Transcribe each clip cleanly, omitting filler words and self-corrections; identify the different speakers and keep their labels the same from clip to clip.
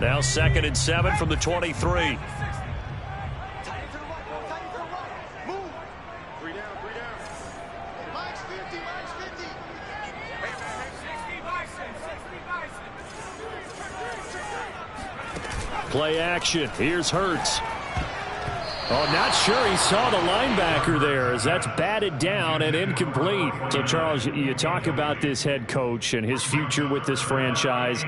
Speaker 1: Now 2nd and 7 from the 23. Play action. Here's Hurts. Oh, not sure he saw the linebacker there as that's batted down and incomplete. So, Charles, you talk about this head coach and his future with this franchise.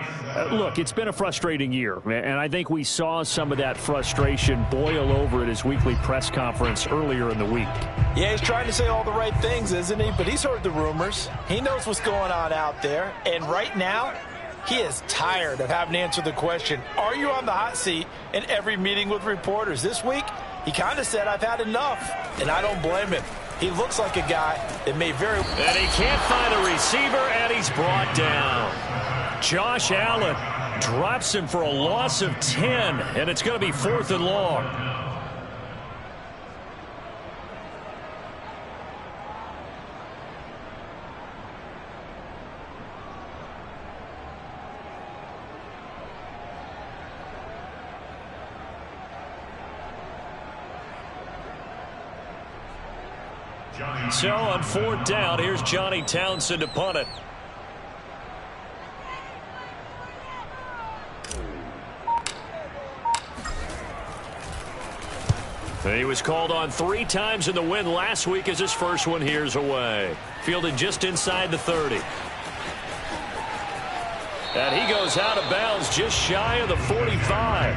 Speaker 1: Look, it's been a frustrating year, and I think we saw some of that frustration boil over at his weekly press conference earlier in the week.
Speaker 2: Yeah, he's trying to say all the right things, isn't he? But he's heard the rumors. He knows what's going on out there. And right now, he is tired of having to answer the question, are you on the hot seat in every meeting with reporters? This week, he kind of said, I've had enough, and I don't blame him. He looks like a guy that may very well.
Speaker 1: And he can't find a receiver, and he's brought down. Josh Allen drops him for a loss of 10, and it's going to be 4th and long. So on 4th down, here's Johnny Townsend to punt it. He was called on 3 times in the win last week as his first one here's away. Fielded just inside the 30. And he goes out of bounds just shy of the 45.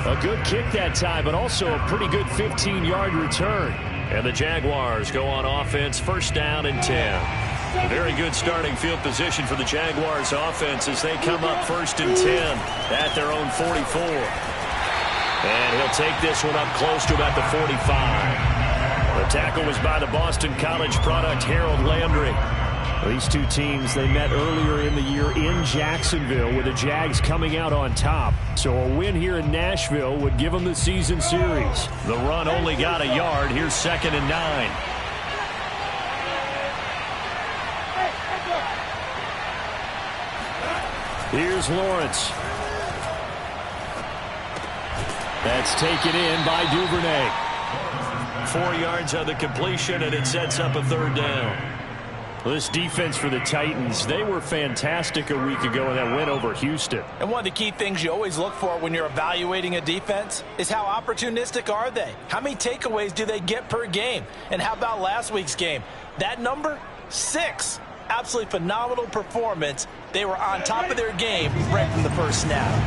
Speaker 1: A good kick that time, but also a pretty good 15-yard return. And the Jaguars go on offense, 1st down and 10. Very good starting field position for the Jaguars offense as they come up 1st and 10 at their own 44. And he'll take this one up close to about the 45. The tackle was by the Boston College product, Harold Landry. These two teams, they met earlier in the year in Jacksonville with the Jags coming out on top. So a win here in Nashville would give them the season series. The run only got a yard. Here's 2nd and 9. Here's Lawrence. That's taken in by Duvernay. 4 yards on the completion, and it sets up a 3rd down. This defense for the Titans, they were fantastic a week ago in that win over Houston.
Speaker 2: And one of the key things you always look for when you're evaluating a defense is how opportunistic are they? How many takeaways do they get per game? And how about last week's game? That number, 6. Absolutely phenomenal performance. They were on top of their game right from the first snap.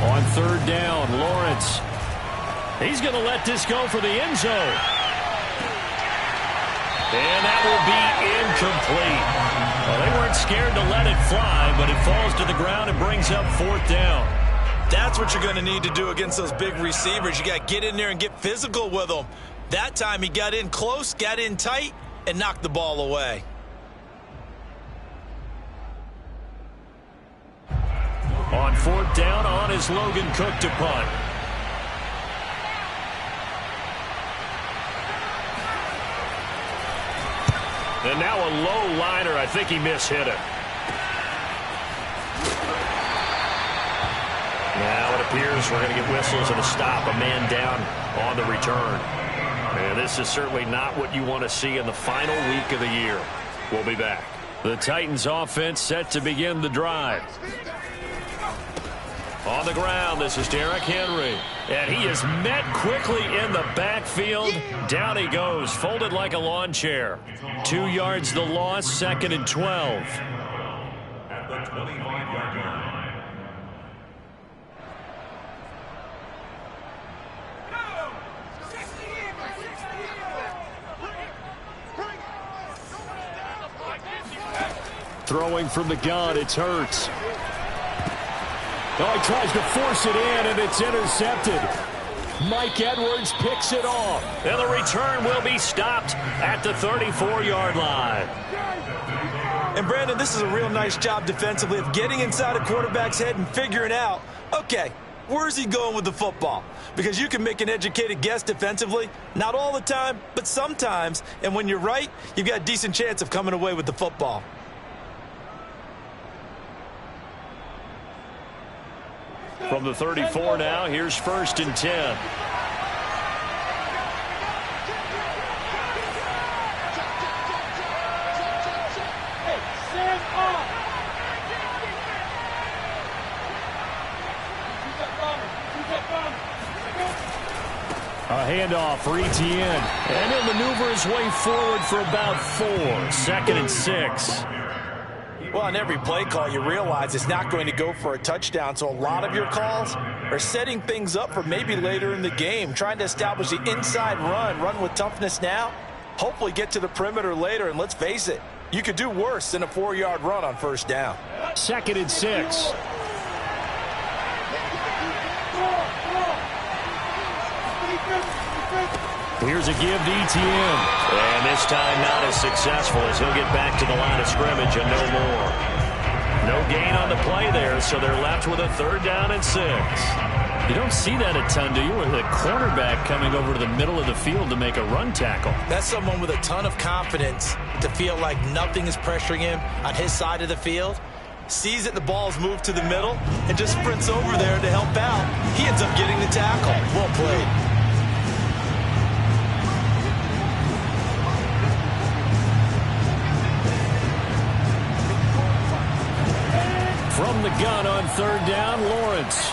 Speaker 1: On 3rd down, Lawrence. He's going to let this go for the end zone. And that will be incomplete. Well, they weren't scared to let it fly, but it falls to the ground and brings up 4th down.
Speaker 2: That's what you're going to need to do against those big receivers. You got to get in there and get physical with them. That time he got in close, got in tight, and knocked the ball away.
Speaker 1: On 4th down, on is Logan Cook to punt. And now a low liner. I think he mishit it. Now it appears we're going to get whistles and a stop. A man down on the return. And this is certainly not what you want to see in the final week of the year. We'll be back. The Titans offense set to begin the drive. On the ground, this is Derrick Henry. And he is met quickly in the backfield. Down he goes, folded like a lawn chair. 2 yards the loss, 2nd and 12. At the 25-yard line. Throwing from the gun, it's Hurts. Oh, he tries to force it in, and it's intercepted. Mike Edwards picks it off. And the return will be stopped at the 34-yard line.
Speaker 2: And, Brandon, this is a real nice job defensively of getting inside a quarterback's head and figuring out, okay, Where's he going with the football? Because you can make an educated guess defensively, not all the time, but sometimes. And when you're right, you've got a decent chance of coming away with the football.
Speaker 1: From the 34 now, here's 1st and 10. A handoff for Etienne. And he'll maneuver his way forward for about 4. 2nd and 6.
Speaker 2: Well, on every play call, you realize it's not going to go for a touchdown. So a lot of your calls are setting things up for maybe later in the game, trying to establish the inside run with toughness now, hopefully get to the perimeter later. And let's face it, you could do worse than a 4-yard run on 1st down.
Speaker 1: 2nd and 6. Here's a give to Etienne. And this time not as successful as he'll get back to the line of scrimmage and no more. No gain on the play there, so they're left with a 3rd down and 6. You don't see that a ton, do you? With a cornerback coming over to the middle of the field to make a run tackle.
Speaker 2: That's someone with a ton of confidence to feel like nothing is pressuring him on his side of the field. Sees that the ball's moved to the middle and just sprints over there to help out. He ends up getting the tackle. Well played.
Speaker 1: From the gun on 3rd down, Lawrence.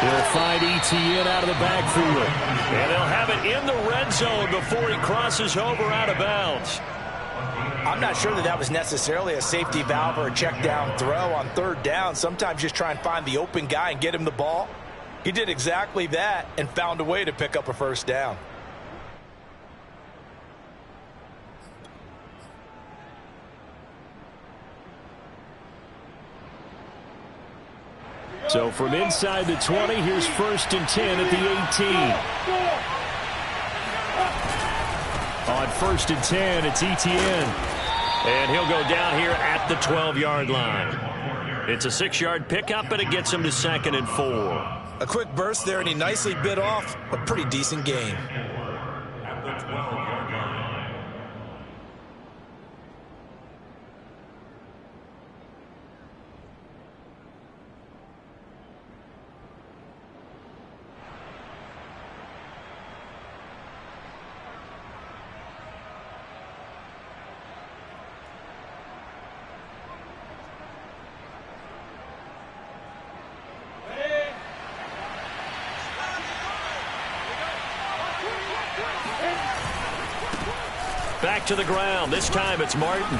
Speaker 1: He'll find Etienne out of the backfield. And they'll have it in the red zone before he crosses over out of bounds.
Speaker 2: I'm not sure that was necessarily a safety valve or a check down throw on 3rd down. Sometimes just try and find the open guy and get him the ball. He did exactly that and found a way to pick up a 1st down.
Speaker 1: So from inside the 20, here's 1st and 10 at the 18. On 1st and 10, it's Etienne. And he'll go down here at the 12-yard line. It's a 6-yard pickup, and it gets him to 2nd and 4.
Speaker 2: A quick burst there, and he nicely bit off a pretty decent gain.
Speaker 1: At the 12-yard line. Back to the ground. This time it's Martin.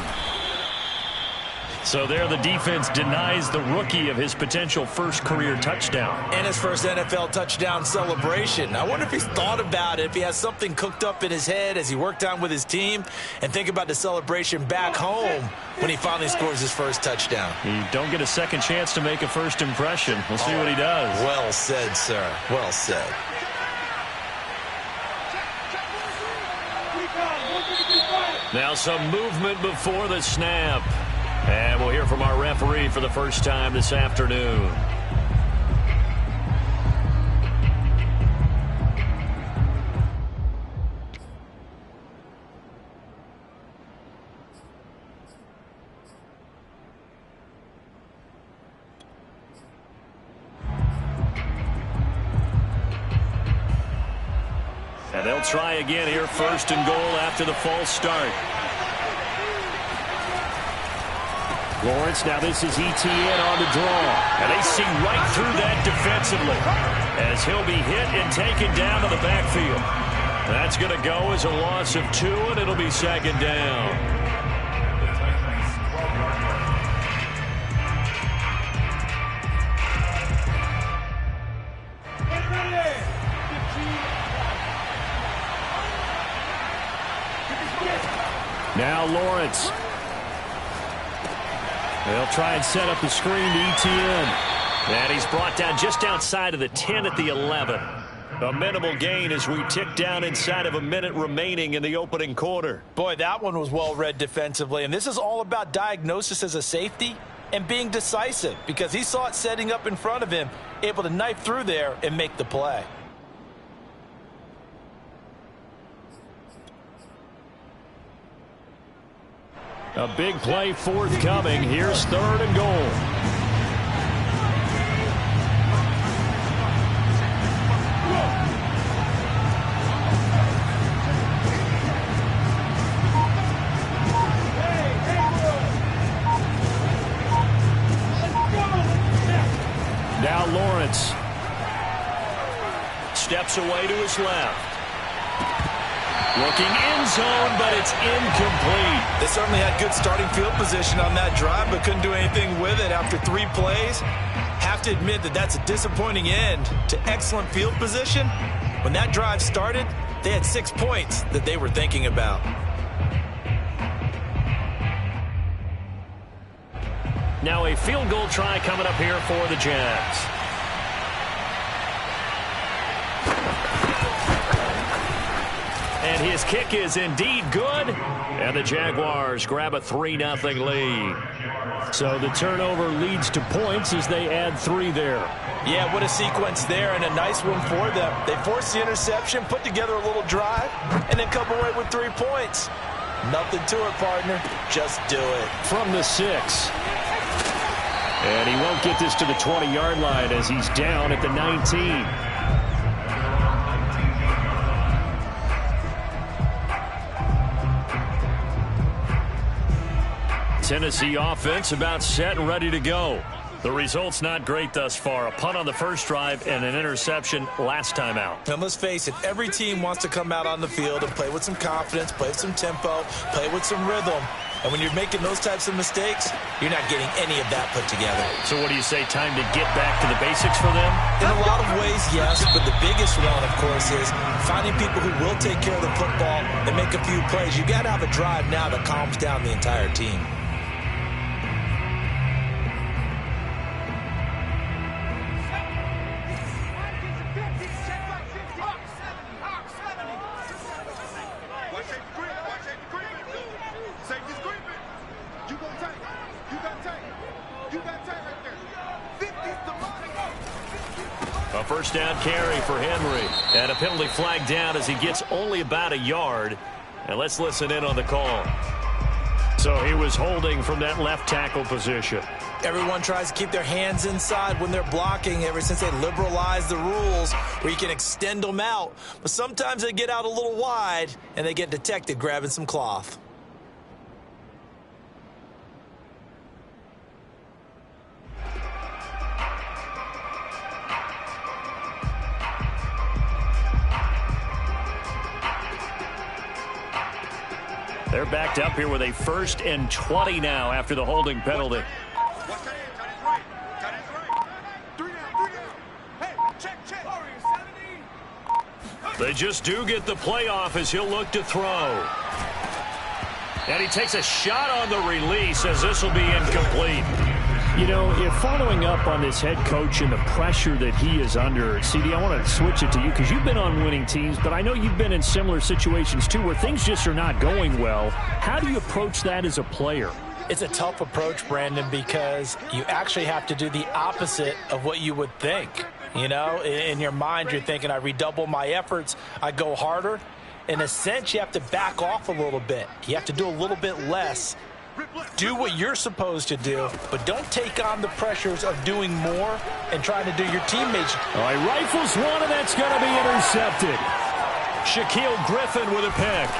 Speaker 1: So there the defense denies the rookie of his potential 1st career touchdown.
Speaker 2: And his 1st NFL touchdown celebration. I wonder if he's thought about it, if he has something cooked up in his head as he worked on with his team, and think about the celebration back home when he finally scores his 1st touchdown.
Speaker 1: You don't get a second chance to make a 1st impression. We'll see what he does.
Speaker 2: Well said, sir. Well said.
Speaker 1: Now some movement before the snap. And we'll hear from our referee for the first time this afternoon. And they'll try again here, 1st and goal after the false start. Lawrence, now this is Etienne on the draw. And they see right through that defensively as he'll be hit and taken down to the backfield. That's going to go as a loss of 2, and it'll be 2nd down. Now Lawrence. They'll try and set up the screen to Etienne. And he's brought down just outside of the 10 at the 11. A minimal gain as we tick down inside of a minute remaining in the opening quarter.
Speaker 2: Boy, that one was well read defensively. And this is all about diagnosis as a safety. and being decisive because he saw it setting up in front of him, able to knife through there and make the play.
Speaker 1: A big play forthcoming. Here's 3rd and goal. Now Lawrence steps away to his left. Looking end zone, but it's incomplete.
Speaker 2: They certainly had good starting field position on that drive, but couldn't do anything with it after 3 plays. Have to admit that that's a disappointing end to excellent field position. When that drive started, they had 6 points that they were thinking about.
Speaker 1: Now a field goal try coming up here for the Jags. And his kick is indeed good. And the Jaguars grab a 3-0 lead. So the turnover leads to points as they add 3 there.
Speaker 2: Yeah, what a sequence there, and a nice one for them. They forced the interception, put together a little drive, and then come away with 3 points. Nothing to it, partner. Just do it.
Speaker 1: From the 6. And he won't get this to the 20-yard line as he's down at the 19. Tennessee offense about set and ready to go. The result's not great thus far. A punt on the first drive and an interception last time out.
Speaker 2: And let's face it, every team wants to come out on the field and play with some confidence, play with some tempo, play with some rhythm. And when you're making those types of mistakes, you're not getting any of that put together.
Speaker 1: So what do you say, time to get back to the basics for them?
Speaker 2: In a lot of ways, yes, but the biggest one, of course, is finding people who will take care of the football and make a few plays. You've got to have a drive now that calms down the entire team.
Speaker 1: A first down carry for Henry. And a penalty flag down as he gets only about a yard. And let's listen in on the call. So he was holding from that left tackle position.
Speaker 2: Everyone tries to keep their hands inside when they're blocking ever since they liberalized the rules where you can extend them out. But sometimes they get out a little wide and they get detected grabbing some cloth.
Speaker 1: They're backed up here with a 1st and 20 now after the holding penalty. They just do get the playoff as he'll look to throw. And he takes a shot on the release as this will be incomplete. You know, if following up on this head coach and the pressure that he is under, CD, I want to switch it to you because you've been on winning teams, but I know you've been in similar situations too where things just are not going well. How do you approach that as a player?
Speaker 2: It's a tough approach, Brandon, because you actually have to do the opposite of what you would think. You know, in your mind, you're thinking, I redouble my efforts, I go harder. In a sense, you have to back off a little bit. You have to do a little bit less. Do what you're supposed to do, but don't take on the pressures of doing more and trying to do your teammates.
Speaker 1: All right, rifles one, and that's going to be intercepted. Shaquille Griffin with a pick.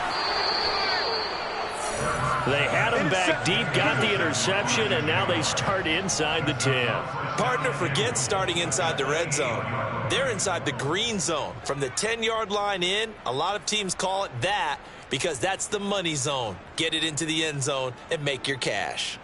Speaker 1: They had him back deep, got the interception, and now they start inside the 10.
Speaker 2: Partner, forget starting inside the red zone. They're inside the green zone. From the 10-yard line in, a lot of teams call it that because that's the money zone. Get it into the end zone and make your cash.